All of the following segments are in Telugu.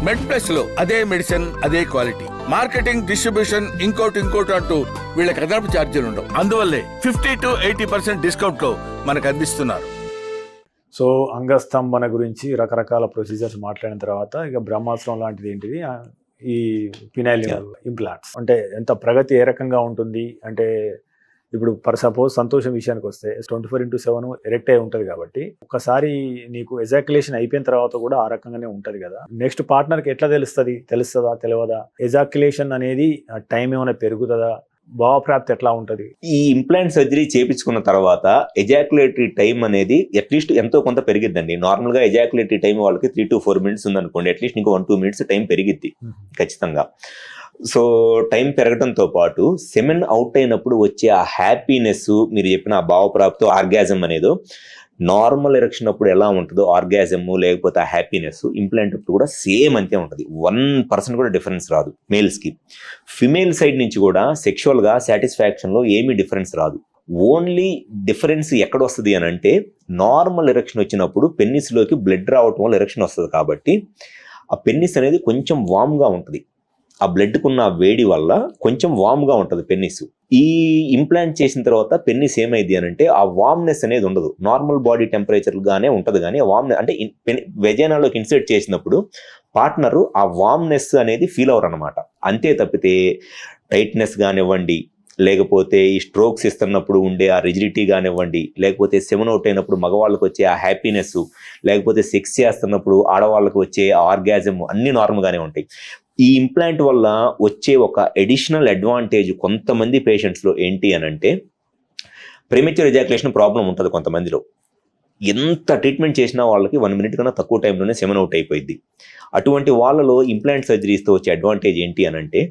మెడ్ ప్లస్ లో అదే మెడిసిన్ అదే క్వాలిటీ, మార్కెటింగ్ డిస్ట్రిబ్యూషన్ ఇంకోటి అంటూ వీళ్ళకి అదనపు ఛార్జీలు ఉండవు. అందువల్లే 50 to 80% డిస్కౌంట్ లో మనకు అందిస్తున్నారు. సో అంగస్తంభన గురించి రకరకాల ప్రొసీజర్స్ మాట్లాడిన తర్వాత ఇక బ్రహ్మాస్త్రం లాంటిది ఏంటిది ఈ ఫినైల్ ఇంప్లాంట్స్ అంటే ఎంత ప్రగతి ఏ రకంగా ఉంటుంది అంటే ఇప్పుడు ఫర్ సపోజ్ సంతోషం విషయానికి వస్తే 24/7 ఎరెక్ట్ అయి ఉంటుంది కాబట్టి ఒకసారి నీకు ఎజాక్యులేషన్ అయిపోయిన తర్వాత కూడా ఆ రకంగానే ఉంటుంది కదా. నెక్స్ట్ పార్ట్నర్కి ఎట్లా తెలుస్తుందా తెలియదా? ఎజాక్యులేషన్ అనేది టైం ఏమైనా పెరుగుతుందా? భావప్రాప్తి ఎట్లా ఉంటుంది? ఈ ఇంప్లాంట్ సర్జరీ చేయించుకున్న తర్వాత ఎజాక్యులేటరీ టైం అనేది అట్లీస్ట్ ఎంతో కొంత పెరిగిద్దండి. నార్మల్ గా ఎజాక్యులేటరీ టైం వాళ్ళకి 3 to 4 minutes ఉందనుకోండి, అట్లీస్ట్ ఇంకో 1-2 minutes టైం పెరిగిద్ది ఖచ్చితంగా. సో టైం పెరగడంతో పాటు సెమెన్ అవుట్ అయినప్పుడు వచ్చే ఆ హ్యాపీనెస్, మీరు చెప్పిన ఆ భావప్రాప్తి ఆర్గాజం అనేదో నార్మల్ ఎరెక్షన్ అప్పుడు ఎలా ఉంటుందో ఆర్గాజమ్ లేకపోతే ఆ హ్యాపీనెస్ ఇంప్లాంట్ అప్పుడు కూడా సేమ్ అంతే ఉంటుంది. 1% కూడా డిఫరెన్స్ రాదు మేల్స్కి. ఫిమేల్ సైడ్ నుంచి కూడా సెక్షువల్గా సాటిస్ఫాక్షన్లో ఏమీ డిఫరెన్స్ రాదు. ఓన్లీ డిఫరెన్స్ ఎక్కడ వస్తుంది అని అంటే నార్మల్ ఎరెక్షన్ వచ్చినప్పుడు పెన్నిస్లోకి బ్లడ్ రావటం వల్ల ఎరెక్షన్ వస్తుంది కాబట్టి ఆ పెన్నిస్ అనేది కొంచెం వామ్గా ఉంటుంది. ఆ బ్లడ్కున్న వేడి వల్ల కొంచెం వామ్గా ఉంటుంది పెన్నిస్. ఈ ఇంప్లాంట్ చేసిన తర్వాత పెన్నిస్ ఏమైంది అని అంటే ఆ వామ్నెస్ అనేది ఉండదు, నార్మల్ బాడీ టెంపరేచర్గానే ఉంటుంది. కానీ ఆ వామ్నెస్ అంటే వెజైనాలోకి ఇన్సర్ట్ చేసినప్పుడు పార్ట్నరు ఆ వామ్నెస్ అనేది ఫీల్ అవరు అనమాట. అంతే తప్పితే టైట్నెస్ కానివ్వండి, లేకపోతే ఈ స్ట్రోక్స్ ఇస్తున్నప్పుడు ఉండే ఆ రిజిడిటీ కానివ్వండి, లేకపోతే సెవెన్ అవుట్ అయినప్పుడు మగవాళ్ళకి వచ్చే ఆ హ్యాపీనెస్, లేకపోతే సెక్స్ చేస్తున్నప్పుడు ఆడవాళ్ళకి వచ్చే ఆర్గాజం అన్నీ నార్మల్గానే ఉంటాయి. ఈ ఇంప్లాంట్ వల్ల వచ్చే ఒక అడిషనల్ అడ్వాంటేజ్ కొంతమంది పేషెంట్స్లో ఏంటి అని అంటే ప్రీమెచ్యూర్ ఎజాక్యులేషన్ ప్రాబ్లం ఉంటుంది కొంతమందిలో. ఎంత ట్రీట్మెంట్ చేసినా వాళ్ళకి 1 minute కన్నా తక్కువ టైంలోనే సెమెన్ అవుట్ అయిపోయింది. అటువంటి వాళ్ళలో ఇంప్లాంట్ సర్జరీస్తో వచ్చే అడ్వాంటేజ్ ఏంటి అని అంటే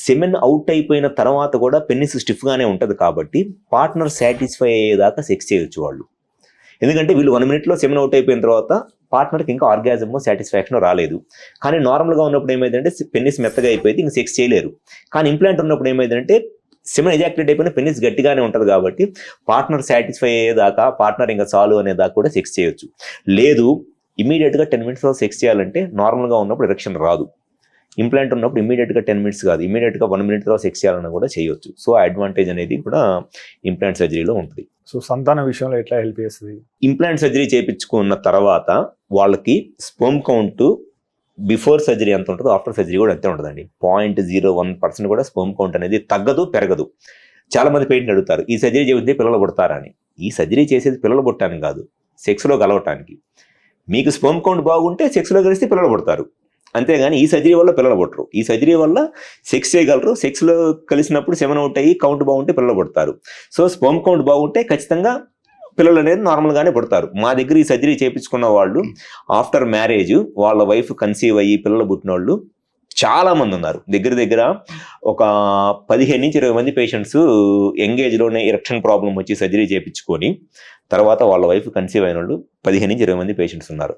సెమెన్ అవుట్ అయిపోయిన తర్వాత కూడా పెన్నిస్ స్టిఫ్గానే ఉంటుంది కాబట్టి పార్ట్నర్ సాటిస్ఫై అయ్యేదాకా సెక్స్ చేయొచ్చు వాళ్ళు. ఎందుకంటే వీళ్ళు 1 minute సెమెన్ అవుట్ అయిపోయిన తర్వాత పార్ట్నర్కి ఇంకా ఆర్గాజమ్ సాటిస్ఫాక్షన్ రాలేదు. కానీ నార్మల్గా ఉన్నప్పుడు ఏమైందంటే పెన్నిస్ మెత్తగా అయిపోయింది, ఇంక సెక్స్ చేయలేరు. కానీ ఇంప్లాంట్ ఉన్నప్పుడు ఏమైందంటే సెమెన్ ఎజాక్యులేట్ అయిపోయిన పెన్నిస్ గట్టిగానే ఉంటుంది కాబట్టి పార్ట్నర్ సాటిస్ఫై అయ్యేదాకా, పార్ట్నర్ ఇంకా చాలు అనేదాకా కూడా సెక్స్ చేయొచ్చు. లేదు ఇమీడియట్గా 10 minutes సెక్స్ చేయాలంటే నార్మల్గా ఉన్నప్పుడు ఎరెక్షన్ రాదు. ఇంప్లాంట్ ఉన్నప్పుడు ఇమీడియట్గా 10 minutes కాదు, ఇమీడియట్గా 1 minute సెక్స్ చేయాలన్నా కూడా చేయొచ్చు. సో ఆ అడ్వాంటేజ్ అనేది కూడా ఇంప్లాంట్ సర్జరీలో ఉంటుంది. సో సంతాన విషయంలో ఎట్లా హెల్ప్ చేస్తుంది? ఇంప్లాంట్ సర్జరీ చేయించుకున్న తర్వాత వాళ్ళకి స్పెర్మ్ కౌంట్ బిఫోర్ సర్జరీ ఎంత ఉంటుందో ఆఫ్టర్ సర్జరీ కూడా అంతే ఉంటుందండి. 0.01% కూడా స్పెర్మ్ కౌంట్ అనేది తగ్గదు, పెరగదు. చాలా మంది పేషెంట్లు అడుగుతారు ఈ సర్జరీ చేస్తే పిల్లలు పుడతారా అని. ఈ సర్జరీ చేసేది పిల్లలు పుట్టడానికి కాదు, సెక్స్లో కలవటానికి. మీకు స్పెర్మ్ కౌంట్ బాగుంటే సెక్స్లో కలిస్తే పిల్లలు పుడతారు, అంతేగాని ఈ సర్జరీ వల్ల పిల్లలు పుట్టరు. ఈ సర్జరీ వల్ల సెక్స్ చేయగలరు, సెక్స్లో కలిసినప్పుడు సెమెన్ అవుట్ అయ్యి కౌంట్ బాగుంటే పిల్లలు పుడతారు. సో స్పెర్మ్ కౌంట్ బాగుంటే ఖచ్చితంగా పిల్లలు అనేది నార్మల్గానే పుడతారు. మా దగ్గర ఈ సర్జరీ చేయించుకున్న వాళ్ళు ఆఫ్టర్ మ్యారేజ్ వాళ్ళ వైఫ్ కన్సీవ్ అయ్యి పిల్లలు పుట్టిన వాళ్ళు చాలా మంది ఉన్నారు. దగ్గర ఒక 15 నుంచి 20 మంది పేషెంట్స్ యంగేజ్లోనే ఎరెక్షన్ ప్రాబ్లం వచ్చి సర్జరీ చేయించుకొని తర్వాత వాళ్ళ వైఫ్ కన్సీవ్ అయిన వాళ్ళు 15 నుంచి 20 మంది పేషెంట్స్ ఉన్నారు.